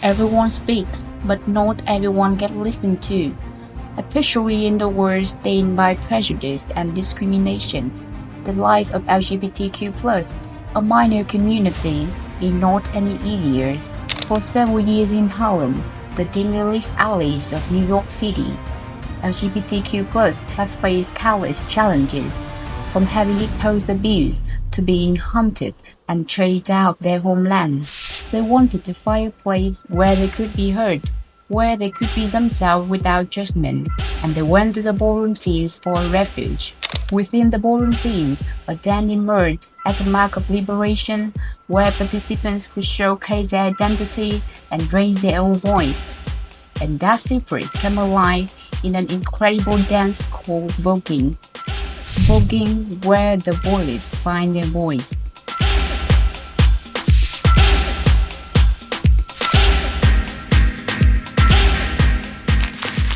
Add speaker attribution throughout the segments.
Speaker 1: Everyone speaks, but not everyone gets listened to, especially in the world stained by prejudice and discrimination. The life of LGBTQ+, a minor community, is not any easier. For several years in Harlem, the dimly-lit alleys of New York City, LGBTQ+ have faced countless challenges, from heavily posed abuse to being hunted and chased out their homeland. They wanted to find a place where they could be heard, where they could be themselves without judgment, and they went to the ballroom scenes for a refuge. Within the ballroom scenes, a den emerged as a mark of liberation, where participants could showcase their identity and raise their own voice. And that secret came alive in an incredible dance called voguing. Voguing where the voiceless find their voice.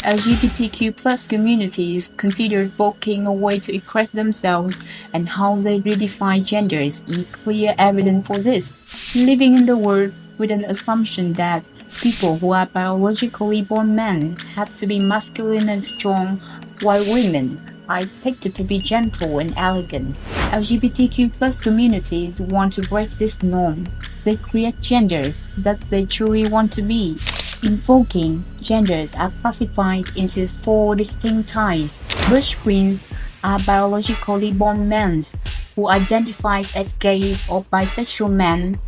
Speaker 1: LGBTQ+ communities consider voguing a way to express themselves, and how they redefine genders is clear evidence for this. Living in the world with an assumption that people who are biologically born men have to be masculine and strong, while women are expected to be gentle and elegant. LGBTQ+ communities want to break this norm. They create genders that they truly want to be. In voguing, genders are classified into 4 distinct types. Butch queens are biologically born men who identify as gay or bisexual men,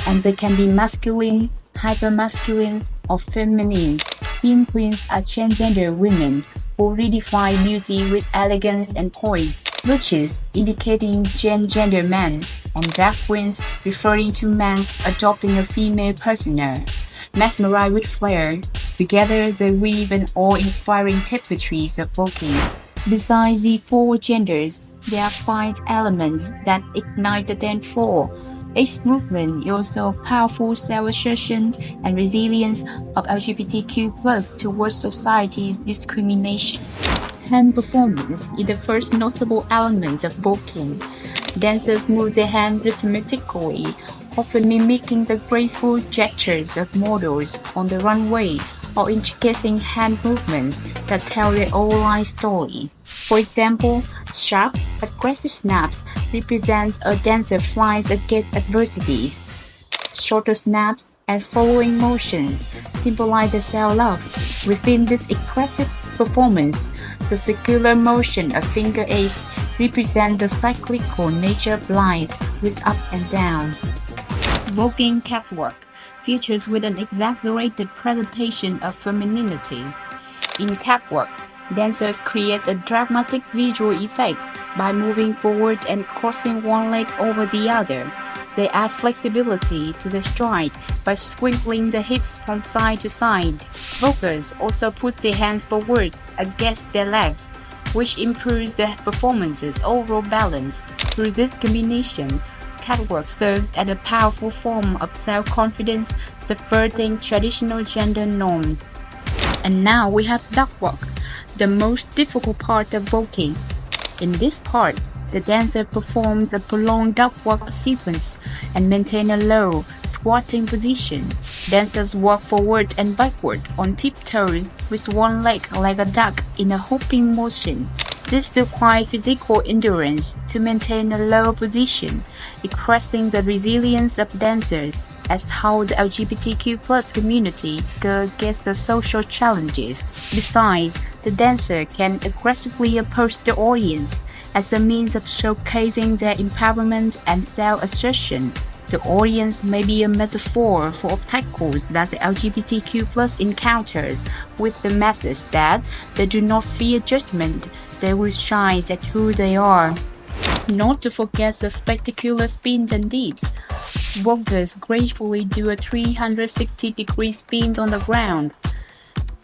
Speaker 1: and they can be masculine, hypermasculine, or feminine. Femme queens are transgender women who redefine beauty with elegance and poise. Butches indicating gender men, and drag queens referring to men adopting a female persona. Mesmerized with flair, together they weave an awe-inspiring tapestries of voguing. Besides the 4 genders, there are 5 elements that ignite the dance floor. Each movement is also powerful self-assertion and resilience of LGBTQ+ towards society's discrimination. Hand performance is the first notable element of voguing. Dancers move their hands rhythmically, often mimicking the graceful gestures of models on the runway, or intricate hand movements that tell their own life stories. For example, sharp, aggressive snaps represents a dancer flies against adversity. Shorter snaps and following motions symbolize the self-love. Within this expressive performance, the circular motion of finger eights represent the cyclical nature of life with ups and downs. Voguing catwalk features with an exaggerated presentation of femininity. In catwalk, dancers create a dramatic visual effect by moving forward and crossing one leg over the other. They add flexibility to the stride by swiveling the hips from side to side. Voguers also put their hands forward against their legs, which improves the performance's overall balance. Through this combination, catwalk serves as a powerful form of self-confidence, subverting traditional gender norms. And now we have duckwalk, the most difficult part of voguing. In this part, the dancer performs a prolonged duckwalk sequence and maintains a low, squatting position. Dancers walk forward and backward on tiptoes with one leg like a duck in a hopping motion. This requires physical endurance to maintain a low position, expressing the resilience of dancers as how the LGBTQ+ community goes against the social challenges. Besides, the dancer can aggressively approach the audience as a means of showcasing their empowerment and self-assertion. The audience may be a metaphor for obstacles that the LGBTQ+ encounters with the message that they do not fear judgment, they will shine at who they are. Not to forget the spectacular spins and dips. Voguers gracefully do a 360-degree spin on the ground.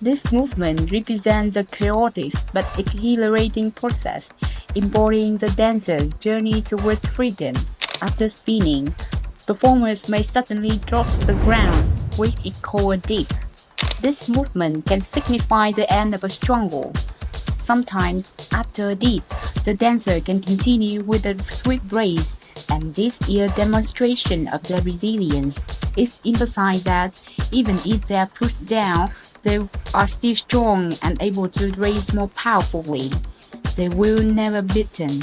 Speaker 1: This movement represents a chaotic but exhilarating process, embodying the dancer's journey towards freedom. After spinning, performers may suddenly drop to the ground, which is called a dip. This movement can signify the end of a struggle. Sometimes, after a dip, the dancer can continue with a swift race, and this is a demonstration of their resilience. It emphasizes that even if they are pushed down, they are still strong and able to raise more powerfully. They will never beaten.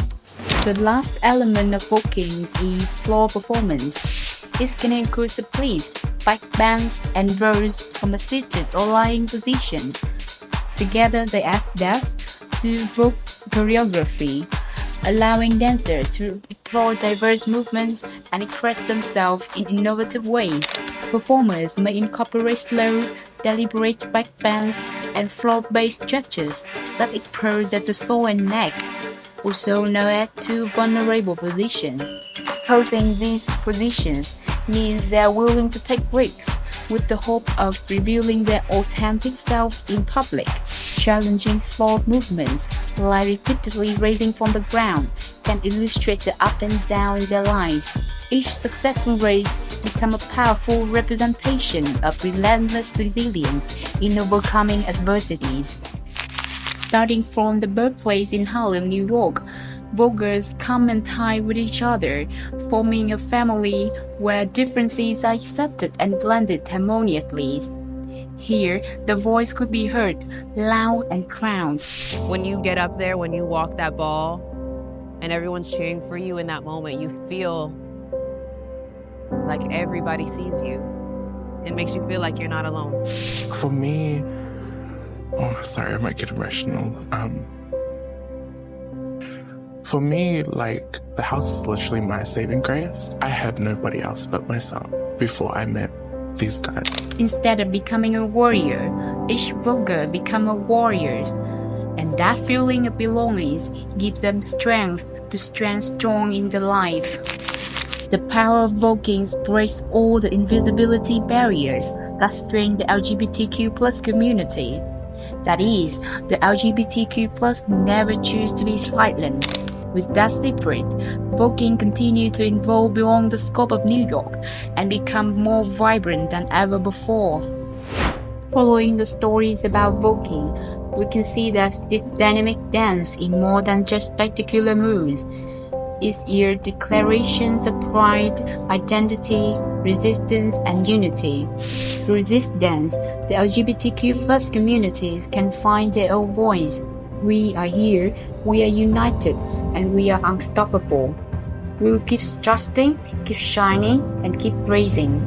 Speaker 1: The last element of Voguing is floor performance. It can include splits, backbends, and rows from a seated or lying position. Together they add depth to Vogue choreography, allowing dancers to explore diverse movements and express themselves in innovative ways. Performers may incorporate slow, deliberate backbends and floor-based stretches that expose the torso and neck, also known as two vulnerable positions. Posing these positions means they are willing to take risks with the hope of revealing their authentic selves in public. Challenging floor movements, like repeatedly raising from the ground, can illustrate the up and down in their lives. Each successful raise becomes a powerful representation of relentless resilience in overcoming adversities. Starting from the birthplace in Harlem, New York, Voguers come and tie with each other, forming a family where differences are accepted and blended harmoniously. Here, the voice could be heard, loud and proud.
Speaker 2: When you get up there, when you walk that ball, and everyone's cheering for you in that moment, you feel like everybody sees you. It makes you feel like you're not alone.
Speaker 3: For me, sorry, I might get emotional. For me, like, the house is literally my saving grace. I had nobody else but myself before I met these guys.
Speaker 1: Instead of becoming a warrior, each Voguer becomes a warrior. And that feeling of belonging gives them strength to stand strong in their life. The power of Voguing breaks all the invisibility barriers that strain the LGBTQ+ community. That is, the LGBTQ+ never choose to be silent. With that spirit, Voguing continued to evolve beyond the scope of New York and become more vibrant than ever before. Following the stories about Voguing, we can see that this dynamic dance is more than just spectacular moves. It's your declarations of pride, identity, resistance, and unity. Through this dance, the LGBTQ+ communities can find their own voice. We are here, we are united, and we are unstoppable. We will keep trusting, keep shining, and keep raising.